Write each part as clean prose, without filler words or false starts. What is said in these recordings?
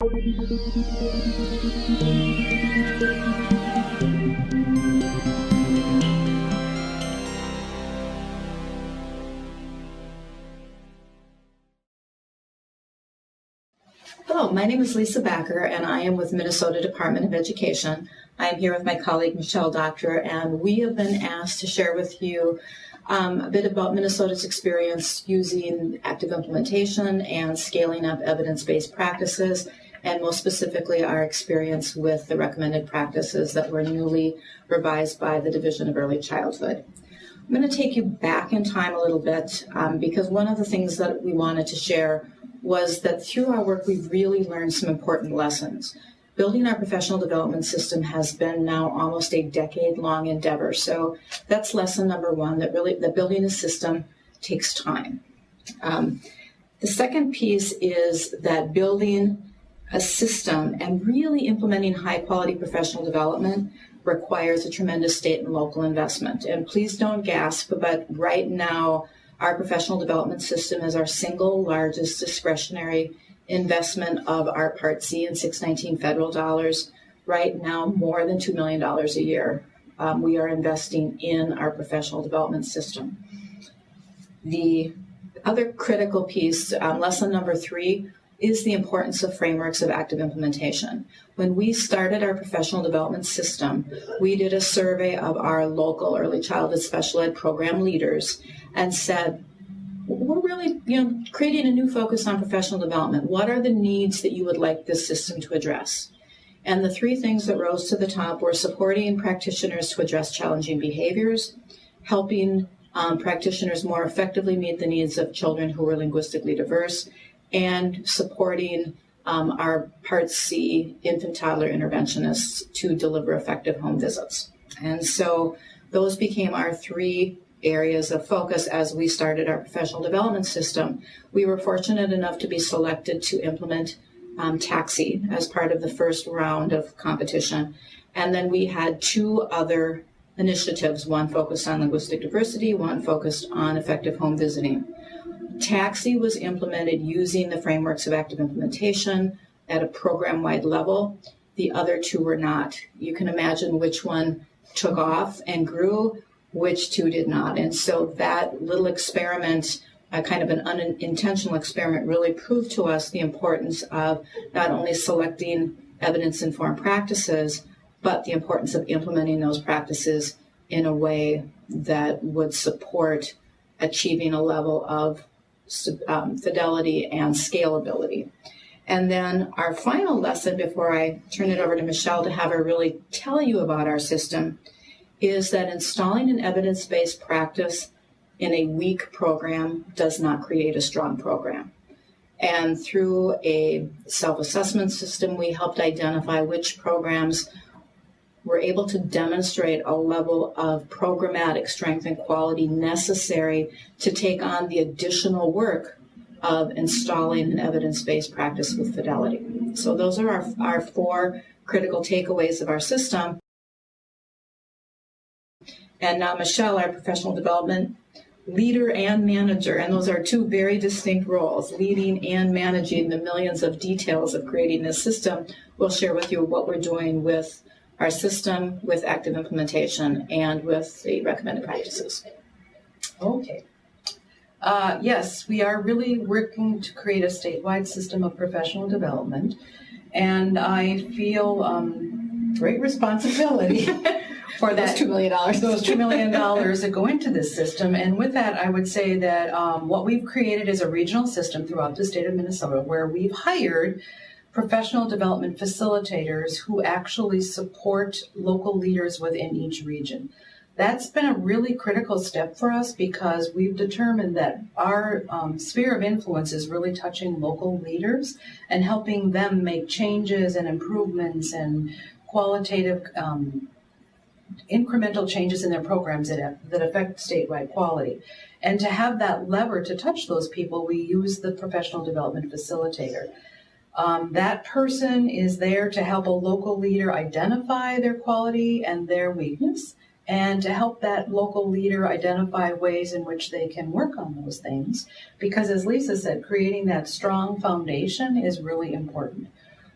Hello, my name is Lisa Backer, and I am with Minnesota Department of Education. I am here with my colleague, Michelle Doctor, and we have been asked to share with you a bit about Minnesota's experience using active implementation and scaling up evidence-based practices, and most specifically our experience with the recommended practices that were newly revised by the Division of Early Childhood. I'm going to take you back in time a little bit because one of the things that we wanted to share was that through our work we've really learned some important lessons. Building our professional development system has been now almost a decade-long endeavor. So that's lesson number one, that building a system takes time. The second piece is that building a system and really implementing high-quality professional development requires a tremendous state and local investment. And please don't gasp, but right now our professional development system is our single largest discretionary investment of our Part C and 619 federal dollars. Right now, more than $2 million a year we are investing in our professional development system. The other critical piece, lesson number 3, is the importance of frameworks of active implementation. When we started our professional development system, we did a survey of our local early childhood special ed program leaders and said, we're really creating a new focus on professional development. What are the needs that you would like this system to address? And the 3 things that rose to the top were supporting practitioners to address challenging behaviors, helping practitioners more effectively meet the needs of children who were linguistically diverse, and supporting our Part C infant toddler interventionists to deliver effective home visits. And so those became our 3 areas of focus as we started our professional development system. We were fortunate enough to be selected to implement TAXI as part of the first round of competition. And then we had 2 other initiatives, one focused on linguistic diversity, one focused on effective home visiting. TAXI was implemented using the frameworks of active implementation at a program-wide level. The other 2 were not. You can imagine which one took off and grew, which 2 did not. And so that little experiment, kind of an unintentional experiment, really proved to us the importance of not only selecting evidence-informed practices, but the importance of implementing those practices in a way that would support achieving a level of fidelity and scalability. And then our final lesson, before I turn it over to Michelle to have her really tell you about our system, is that installing an evidence-based practice in a weak program does not create a strong program. And through a self-assessment system, we helped identify which programs were able to demonstrate a level of programmatic strength and quality necessary to take on the additional work of installing an evidence-based practice with fidelity. So those are our 4 critical takeaways of our system. And now Michelle, our professional development leader and manager, and those are 2 very distinct roles, leading and managing the millions of details of creating this system, will share with you what we're doing with our system, with active implementation, and with the recommended practices. Okay. Yes, we are really working to create a statewide system of professional development, and I feel great responsibility for that $2 million. Those $2 million that go into this system. And with that, I would say that what we've created is a regional system throughout the state of Minnesota where we've hired professional development facilitators who actually support local leaders within each region. That's been a really critical step for us because we've determined that our sphere of influence is really touching local leaders and helping them make changes and improvements and qualitative incremental changes in their programs that affect statewide quality. And to have that lever to touch those people, we use the professional development facilitator. That person is there to help a local leader identify their quality and their weakness, and to help that local leader identify ways in which they can work on those things. Because as Lisa said, creating that strong foundation is really important.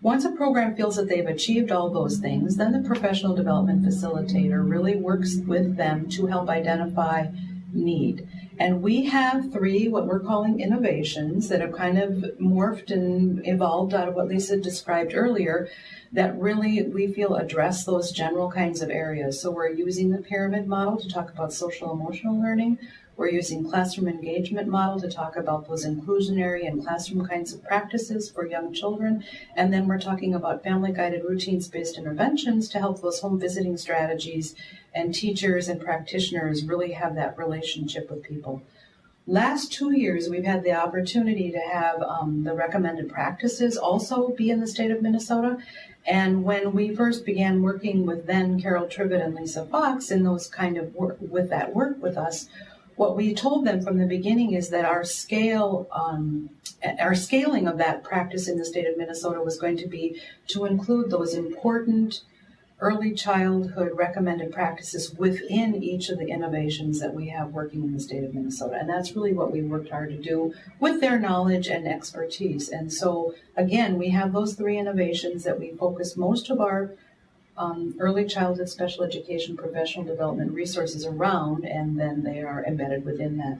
Once a program feels that they've achieved all those things, then the professional development facilitator really works with them to help identify need. And we have 3 what we're calling innovations that have kind of morphed and evolved out of what Lisa described earlier that really we feel address those general kinds of areas. So we're using the pyramid model to talk about social emotional learning. We're using classroom engagement model to talk about those inclusionary and classroom kinds of practices for young children. And then we're talking about family-guided routines-based interventions to help those home visiting strategies and teachers and practitioners really have that relationship with people. Last 2 years, we've had the opportunity to have the recommended practices also be in the state of Minnesota. And when we first began working with then Carol Tribbett and Lisa Fox in those kind of work with us, what we told them from the beginning is that our scaling of that practice in the state of Minnesota was going to be to include those important early childhood recommended practices within each of the innovations that we have working in the state of Minnesota. And that's really what we worked hard to do with their knowledge and expertise. And so, again, we have those 3 innovations that we focus most of our early childhood special education professional development resources around, and then they are embedded within that.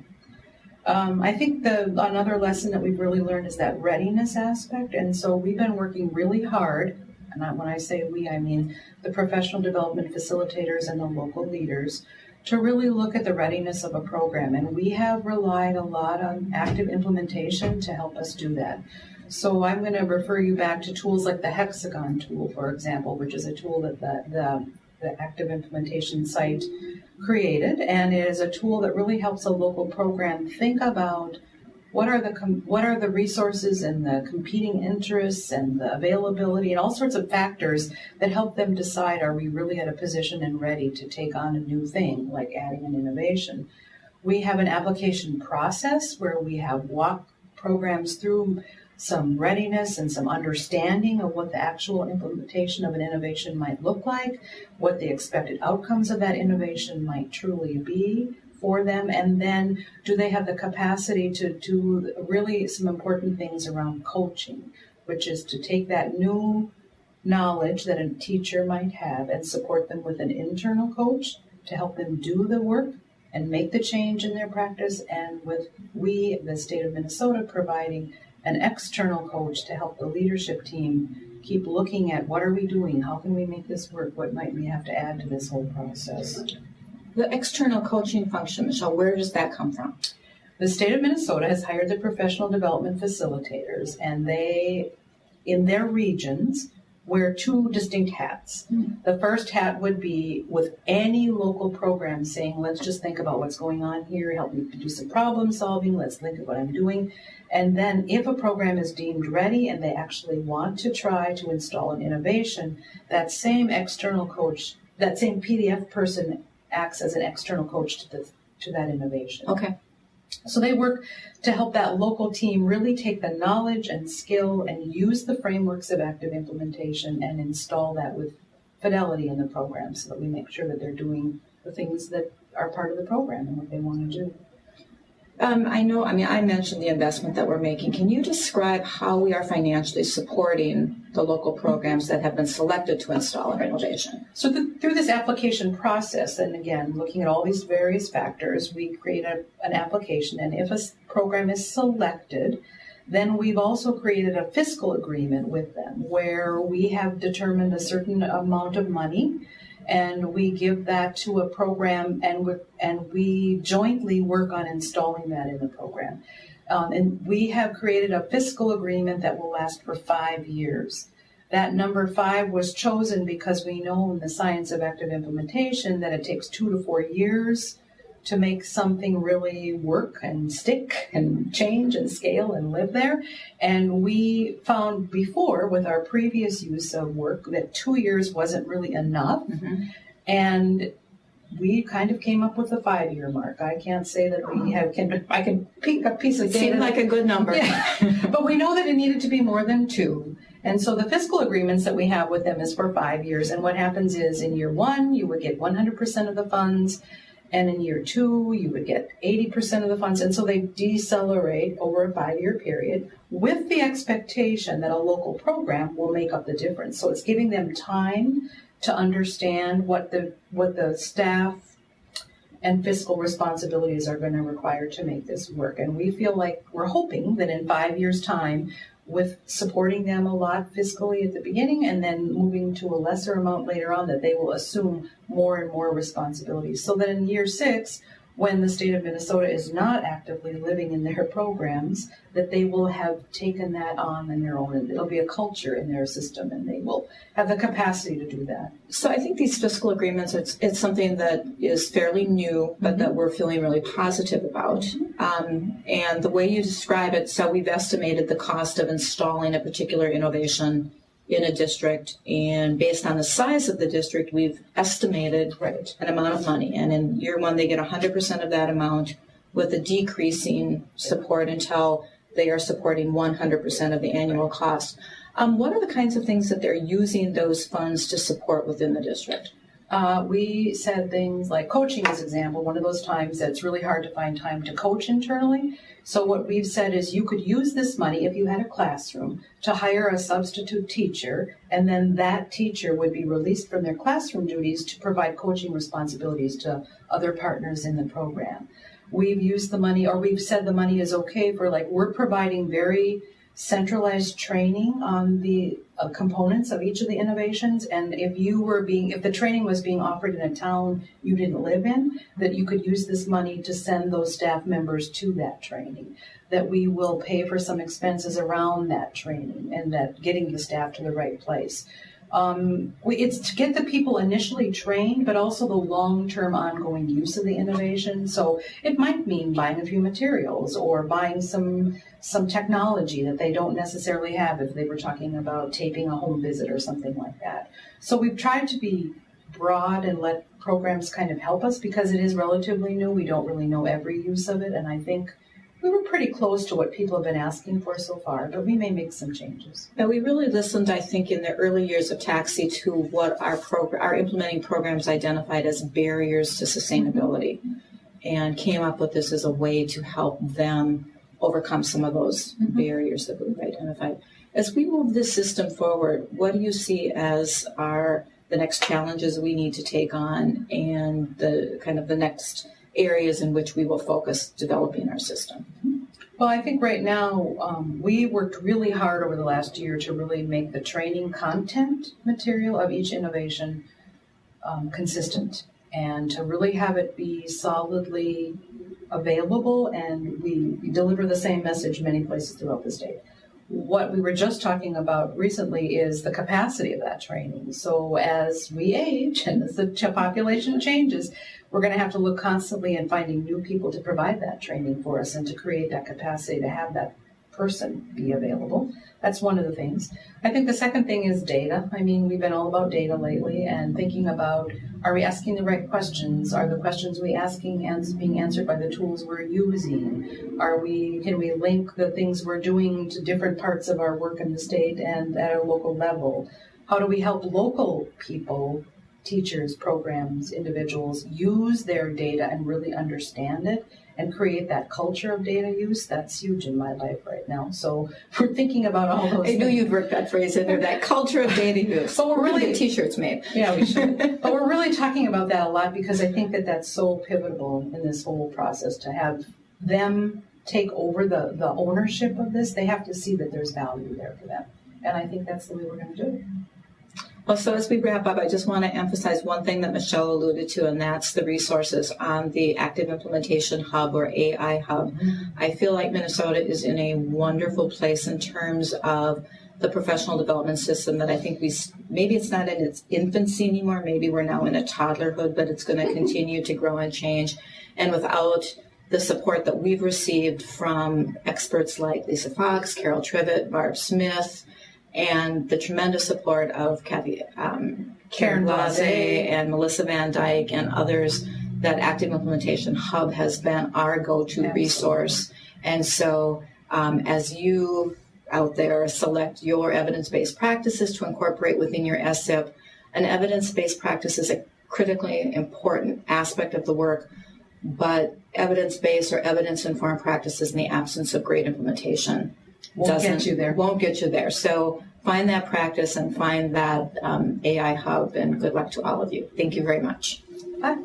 I think another lesson that we've really learned is that readiness aspect, and so we've been working really hard, and when I say we, I mean the professional development facilitators and the local leaders, to really look at the readiness of a program, and we have relied a lot on active implementation to help us do that. So I'm going to refer you back to tools like the Hexagon tool, for example, which is a tool that the active implementation site created, and it is a tool that really helps a local program think about what are the resources and the competing interests and the availability and all sorts of factors that help them decide, are we really at a position and ready to take on a new thing, like adding an innovation. We have an application process where we have walked programs through some readiness and some understanding of what the actual implementation of an innovation might look like, what the expected outcomes of that innovation might truly be for them, and then do they have the capacity to do really some important things around coaching, which is to take that new knowledge that a teacher might have and support them with an internal coach to help them do the work and make the change in their practice, and with the state of Minnesota, providing an external coach to help the leadership team keep looking at what are we doing, how can we make this work, what might we have to add to this whole process. The external coaching function, Michelle, where does that come from? The state of Minnesota has hired the professional development facilitators, and they, in their regions, wear 2 distinct hats. The first hat would be with any local program saying, let's just think about what's going on here, help me to do some problem solving, let's think of what I'm doing. And then if a program is deemed ready and they actually want to try to install an innovation, that same external coach, that same PDF person acts as an external coach to that innovation. Okay. So they work to help that local team really take the knowledge and skill and use the frameworks of active implementation and install that with fidelity in the program so that we make sure that they're doing the things that are part of the program and what they want to do. I mentioned the investment that we're making. Can you describe how we are financially supporting the local programs that have been selected to install an innovation? So through this application process, and again, looking at all these various factors, we create an application, and if a program is selected, then we've also created a fiscal agreement with them where we have determined a certain amount of money, and we give that to a program, and we jointly work on installing that in the program. And we have created a fiscal agreement that will last for 5 years. That number 5 was chosen because we know in the science of active implementation that it takes 2 to 4 years to make something really work and stick and change and scale and live there. And we found before with our previous use of work that 2 years wasn't really enough. Mm-hmm. And we kind of came up with a 5-year mark. I can't say that I can pick a piece of data. Seemed like a good number. Yeah. But we know that it needed to be more than 2. And so the fiscal agreements that we have with them is for 5 years. And what happens is in year 1, you would get 100% of the funds. And in year 2, you would get 80% of the funds. And so they decelerate over a 5-year period with the expectation that a local program will make up the difference. So it's giving them time to understand what the staff and fiscal responsibilities are going to require to make this work. And we feel like we're hoping that in 5 years' time, with supporting them a lot fiscally at the beginning and then moving to a lesser amount later on, that they will assume more and more responsibilities. So that in year 6, when the state of Minnesota is not actively living in their programs, that they will have taken that on their own, and it'll be a culture in their system, and they will have the capacity to do that. So I think these fiscal agreements, it's something that is fairly new, but that we're feeling really positive about. And the way you describe it, so we've estimated the cost of installing a particular innovation in a district, and based on the size of the district, we've estimated an amount of money. And in year 1, they get 100% of that amount with a decreasing support until they are supporting 100% of the annual cost. What are the kinds of things that they're using those funds to support within the district? We said things like coaching as an example, one of those times that it's really hard to find time to coach internally. So what we've said is you could use this money if you had a classroom to hire a substitute teacher, and then that teacher would be released from their classroom duties to provide coaching responsibilities to other partners in the program. We've used the money, or we've said the money is okay for, like, we're providing very centralized training on the components of each of the innovations, and if the training was being offered in a town you didn't live in, that you could use this money to send those staff members to that training, that we will pay for some expenses around that training and that getting the staff to the right place. It's to get the people initially trained, but also the long-term ongoing use of the innovation. So it might mean buying a few materials or buying some technology that they don't necessarily have if they were talking about taping a home visit or something like that. So we've tried to be broad and let programs kind of help us because it is relatively new. We don't really know every use of it, and I think we were pretty close to what people have been asking for so far, but we may make some changes. Now, we really listened, I think, in the early years of TAXI to what our implementing programs identified as barriers to sustainability, and came up with this as a way to help them overcome some of those barriers that we've identified. As we move this system forward, what do you see as the next challenges we need to take on, and the next areas in which we will focus developing our system? Well, I think right now we worked really hard over the last year to really make the training content material of each innovation consistent, and to really have it be solidly available, and we deliver the same message many places throughout the state. What we were just talking about recently is the capacity of that training. So as we age and as the population changes, we're going to have to look constantly in finding new people to provide that training for us and to create that capacity to have that person be available. That's one of the things. I think the second thing is data. I mean, we've been all about data lately and thinking about, are we asking the right questions? Are the questions we asking being answered by the tools we're using? Can we link the things we're doing to different parts of our work in the state and at a local level? How do we help local people, teachers, programs, individuals use their data and really understand it and create that culture of data use? That's huge in my life right now. So we're thinking about all those I knew you'd work that phrase in there, that culture of data use. But we're really get t-shirts made. Yeah, we should. But we're really talking about that a lot because I think that that's so pivotal in this whole process, to have them take over the ownership of this. They have to see that there's value there for them. And I think that's the way we're going to do it. Well, so as we wrap up, I just want to emphasize one thing that Michelle alluded to, and that's the resources on the Active Implementation Hub, or AI Hub. I feel like Minnesota is in a wonderful place in terms of the professional development system that I think maybe it's not in its infancy anymore. Maybe we're now in a toddlerhood, but it's going to continue to grow and change. And without the support that we've received from experts like Lisa Fox, Carol Trivet, Barb Smith, and the tremendous support of Karen Blase and Melissa Van Dyke and others, that Active Implementation Hub has been our go-to resource. And so as you out there select your evidence-based practices to incorporate within your SIP, an evidence-based practice is a critically important aspect of the work, but evidence-based or evidence-informed practices in the absence of great implementation Won't get you there. Won't get you there. So find that practice and find that AI hub, and good luck to all of you. Thank you very much. Bye.